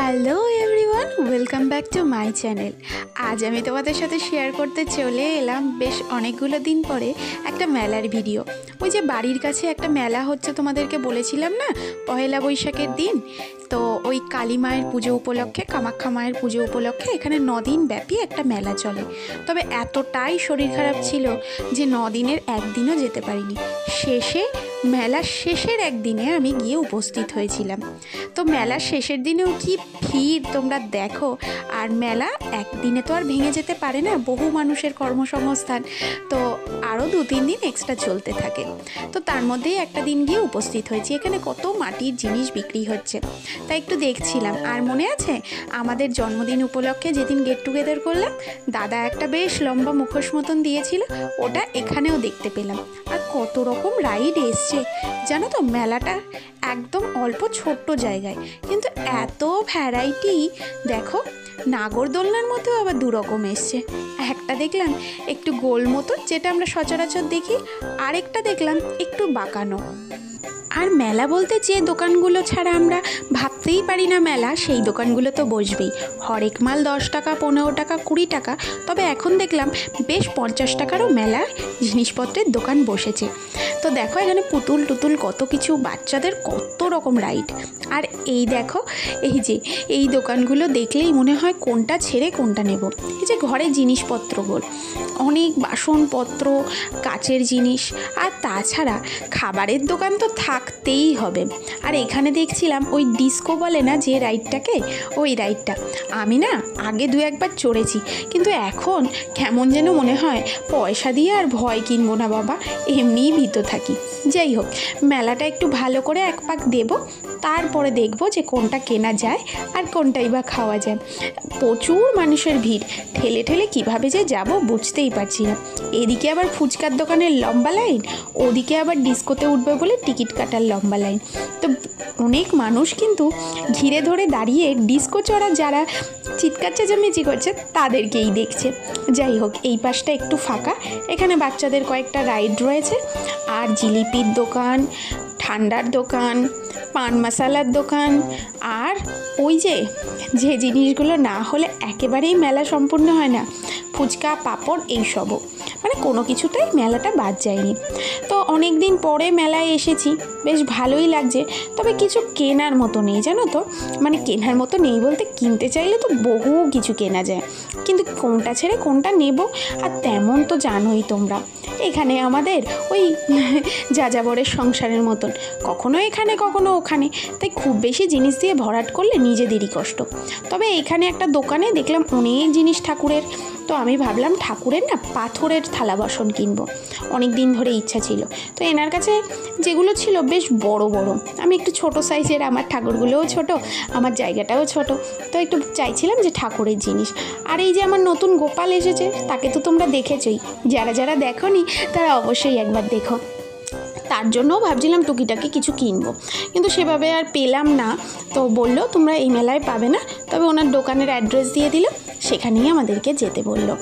Hello everyone, welcome back to my channel. আজ আমি তোমাদের সাথে শেয়ার করতে চলে এলাম বেশ অনেকগুলো দিন পরে একটা মেলার ভিডিও। ওই যে বাড়ির কাছে একটা মেলা হচ্ছে, তোমাদেরকে বলেছিলাম না, পহেলা বৈশাখের দিন। তো ওই কালী মায়ের পুজো উপলক্ষে, কামাখ্যা মায়ের পুজো উপলক্ষে এখানে 9 দিন ব্যাপী একটা মেলা চলে। তবে এতটাই শরীর খারাপ ছিল যে 9 দিনের একদিনও যেতে পারিনি। মেলার শেষের একদিনে আমি গিয়ে উপস্থিত হয়েছিলাম। তো মেলার শেষের দিনেও কি ভিড় তোমরা দেখো। আর মেলা একদিনে তো আর ভেঙে যেতে পারে না, বহু মানুষের কর্মসংস্থান, তো আরও 2-3 দিন এক্সট্রা চলতে থাকে। তো তার মধ্যেই একটা দিন গিয়ে উপস্থিত হয়েছি। এখানে কত মাটির জিনিস বিক্রি হচ্ছে, তাই একটু দেখছিলাম। আর মনে আছে আমাদের জন্মদিন উপলক্ষে যেদিন গেট টুগেদার করলাম, দাদা একটা বেশ লম্বা মুখোশ মতন দিয়েছিল, ওটা এখানেও দেখতে পেলাম। আর কত রকম রাইড এসছে জানো তো। মেলাটা একদম অল্প ছোট্ট জায়গায়, কিন্তু এত ভ্যারাইটি দেখো। নাগরদোলনার মধ্যেও আবার 2 রকম এসছে। একটা দেখলাম একটু গোল মতো, যেটা আমরা সচরাচর দেখি, আরেকটা দেখলাম একটু বাঁকানো। আর মেলা বলতে যে দোকানগুলো ছাড়া আমরা ভাবতেই পারি না মেলা, সেই দোকানগুলো তো বসবেই। হরেক মাল 10 টাকা, 15 টাকা, 20 টাকা। তবে এখন দেখলাম বেশ 50 টাকারও মেলার জিনিসপত্রের দোকান বসেছে। তো দেখো এখানে পুতুল টুতুল কত কিছু, বাচ্চাদের কত রকম রাইড। আর এই দেখো, এই দোকানগুলো দেখলেই মনে হয় কোনটা ছেড়ে কোনটা নেব। এই যে ঘরের জিনিসপত্রগুলো, অনেক বাসনপত্র, কাচের জিনিস, আর তাছাড়া খাবারের দোকান তো থাকতেই হবে। আর এখানে দেখছিলাম ওই ডিস্কো বলে না যে রাইডটাকে, ওই রাইডটা আমি না আগে 2-1 বার চড়েছি, কিন্তু এখন কেমন যেন মনে হয় পয়সা দিয়ে আর ভয় কিনবো না বাবা, এমনিই ভীত থাকি। যাই হোক, মেলাটা একটু ভালো করে 1 পাক দেব, তারপরে দেখব যে কোনটা কেনা যায় আর কোনটাই বা খাওয়া যায়। প্রচুর মানুষের ভিড়, ঠেলে ঠেলে কীভাবে যে যাব বুঝতেই পারছি না। এদিকে আবার ফুচকার দোকানের লম্বা লাইন, ওদিকে আবার ডিস্কোতে উঠবে বলে টিকিট কাটার লম্বা লাইন। তো অনেক মানুষ কিন্তু ঘিরে ধরে দাঁড়িয়ে ডিস্কো চড়া যারা চিৎকার চেঁচামেচি করছে তাদেরকেই দেখছে। যাই হোক, এই পাশটা একটু ফাঁকা, এখানে বাচ্চাদের কয়েকটা রাইড রয়েছে। আর জিলিপির দোকান, ঠান্ডার দোকান, পান মশালার দোকান, আর ওই যে জিনিসগুলো না হলে একেবারেই মেলা সম্পূর্ণ হয় না, ফুচকা, পাঁপড়, এইসবও, মানে কোনো কিছুটাই মেলাটা বাদ যায়নি। তো অনেক দিন পরে মেলায় এসেছি, বেশ ভালোই লাগছে। তবে কিছু কেনার মতো নেই জানো তো, মানে কেনার মতো নেই বলতে, কিনতে চাইলে তো বহু কিছু কেনা যায়, কিন্তু কোনটা ছেড়ে কোনটা নেব। আর তেমন তো জানোই তোমরা, এখানে আমাদের ওই যাযাবরের সংসারের মতন, কখনো এখানে কখনো ওখানে, তাই খুব বেশি জিনিস দিয়ে ভরাট করলে নিজেদেরই কষ্ট। তবে এখানে একটা দোকানে দেখলাম অনেক জিনিস ঠাকুরের, তো আমি ভাবলাম ঠাকুরের না পাথরের থালা বাসন কিনবো, অনেক দিন ধরে ইচ্ছা ছিল। তো এনার কাছে যেগুলো ছিল বেশ বড় বড়, আমি একটু ছোট সাইজের, আমার ঠাকুরগুলোও ছোট, আমার জায়গাটাও ছোট, তো একটু চাইছিলাম যে ঠাকুরের জিনিস। আর এই যে আমার নতুন গোপাল এসেছে, তাকে তো তোমরা দেখেছই, যারা যারা দেখোনি তারা অবশ্যই একবার দেখো। তার জন্যও ভাবছিলাম টুকিটাকি কিছু কিনবো, কিন্তু সেভাবে আর পেলাম না। তো বললো তোমরা এই মেলায় পাবে না, তবে ওনার দোকানের অ্যাড্রেস দিয়ে দিল, সেখানেই আমাদেরকে যেতে বললো।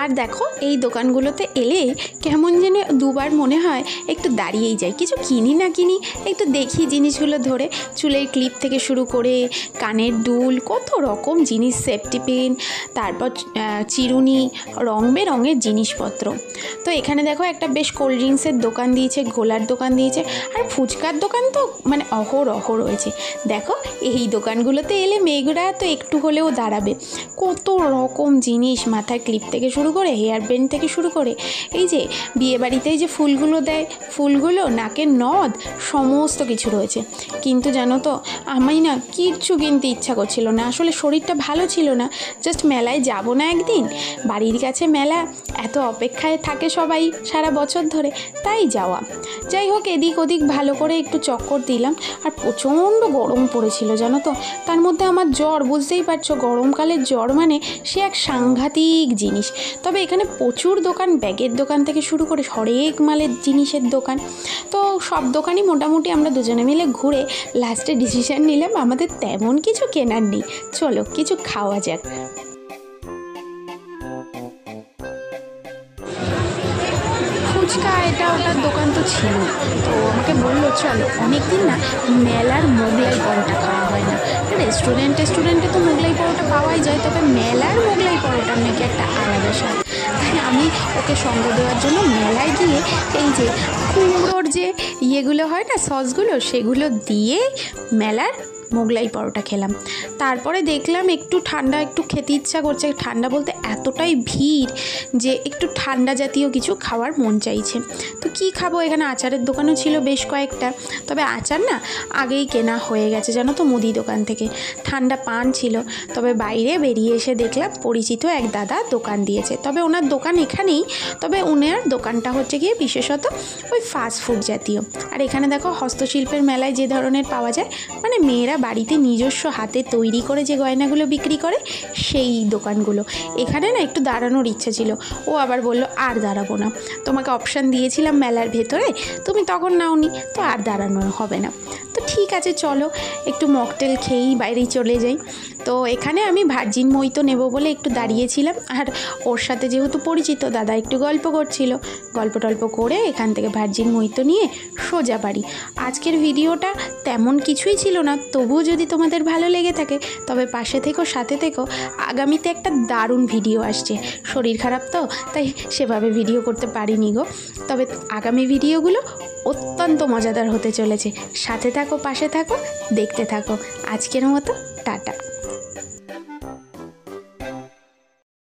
আর দেখো এই দোকানগুলোতে এলে কেমন যেন 2বার মনে হয় একটু দাঁড়িয়েই যাই, কিছু কিনি না কিনি, একটু দেখি জিনিসগুলো ধরে। চুলের ক্লিপ থেকে শুরু করে কানের দুল, কত রকম জিনিস, সেফটি পিন, তারপর চিরুনি, রং বেরঙের জিনিসপত্র। তো এখানে দেখো একটা বেশ কোল্ড ড্রিঙ্কসের দোকান দিয়েছে, গোলার দোকান দিয়েছে, আর ফুচকার দোকান তো মানে অহরহ রয়েছে। দেখো এই দোকানগুলোতে এলে মেয়েগুলা তো একটু হলেও দাঁড়াবে, কত রকম জিনিস, মাথার ক্লিপ থেকে শুরু করে হেয়ার ব্যান্ড থেকে শুরু করে এই যে বিয়েবাড়িতে যে ফুলগুলো দেয়, ফুলগুলো, নাকের নথ, সমস্ত কিছু রয়েছে। কিন্তু জানো তো আমি না কিচ্ছু কিনতে ইচ্ছা করছিল না, আসলে শরীরটা ভালো ছিল না। জাস্ট মেলায় যাব না একদিন, বাড়ির কাছে মেলা, এত অপেক্ষায় থাকে সবাই সারা বছর ধরে, তাই যাওয়া। যাই হোক, এদিক ওদিক ভালো করে একটু চক্কর দিলাম। আর প্রচণ্ড গরম পড়েছিল জানো তো, তার মধ্যে আমার জ্বর, বুঝতেই পারছো গরমকালের জ্বর মানে সে এক সাংঘাতিক জিনিস। তবে এখানে প্রচুর দোকান, ব্যাগের দোকান থেকে শুরু করে হরেক মালের জিনিসের দোকান। তো সব দোকানই মোটামুটি আমরা দুজনে মিলে ঘুরে লাস্টে ডিসিশন নিলাম আমাদের তেমন কিছু কেনার নেই, চলো কিছু খাওয়া যাক। ফুচকা এটা ওটার দোকান তো ছিল, তো আমাকে বললো চলো, অনেকদিন না মেলার মোগলাই পরোটা খাওয়া হয় না। রেস্টুরেন্টে তো মোগলাই পরোটা পাওয়াই যায়, তবে মেলার মোগলাই পরোটার নাকি একটা আলাদা স্বাদ। তাই আমি ওকে সঙ্গ দেওয়ার জন্য মেলায় গিয়ে এই যে কুমড়োর যে ইয়েগুলো হয় না, সসগুলো, সেগুলো দিয়ে মেলার মোগলাই পরোটা খেলাম। তারপরে দেখলাম একটু ঠান্ডা, একটু খেতে ইচ্ছা করছে। ঠান্ডা বলতে এতটাই ভিড় যে একটু ঠান্ডা জাতীয় কিছু খাওয়ার মন চাইছে। তো কি খাবো, এখানে আচারের দোকানও ছিল বেশ কয়েকটা, তবে আচার না আগেই কেনা হয়ে গেছে জানো তো মুদি দোকান থেকে। ঠান্ডা পান ছিল, তবে বাইরে বেরিয়ে এসে দেখলাম পরিচিত এক দাদা দোকান দিয়েছে। তবে ওনার দোকান এখানেই, তবে ওনার দোকানটা হচ্ছে গিয়ে বিশেষত ওই ফাস্ট ফুড জাতীয়। আর এখানে দেখো হস্তশিল্পের মেলায় যে ধরনের পাওয়া যায়, মানে মেয়েরা বাড়িতে নিজস্ব হাতে তৈরি করে যে গয়নাগুলো বিক্রি করে, সেই দোকানগুলো। এখানে না একটু দাঁড়ানোর ইচ্ছা ছিল, ও আবার বললো আর দাঁড়াবো না, তোমাকে অপশান দিয়েছিলাম মেলার ভেতরে, তুমি তখন নাওনি, তো আর দাঁড়ানো হবে না। তো ঠিক আছে চলো একটু মকটেল খেয়েই বাইরেই চলে যাই। তো এখানে আমি ভার্জিন মইতো নেব বলে একটু দাঁড়িয়েছিলাম, আর ওর সাথে যেহেতু পরিচিত দাদা একটু গল্প করছিল, গল্প করে এখান থেকে ভার্জিন মইতো নিয়ে সোজা বাড়ি। আজকের ভিডিওটা তেমন কিছুই ছিল না, তবুও যদি তোমাদের ভালো লেগে থাকে তবে পাশে থেকো, সাথে থেকো। আগামীতে একটা দারুণ ভিডিও আসছে, শরীর খারাপ তো তাই সেভাবে ভিডিও করতে পারিনি গো, তবে আগামী ভিডিওগুলো অত্যন্ত মজাদার হতে চলেছে। সাথে থাকো, পাশে থাকো, দেখতে থাকো। আজকের মতো টাটা।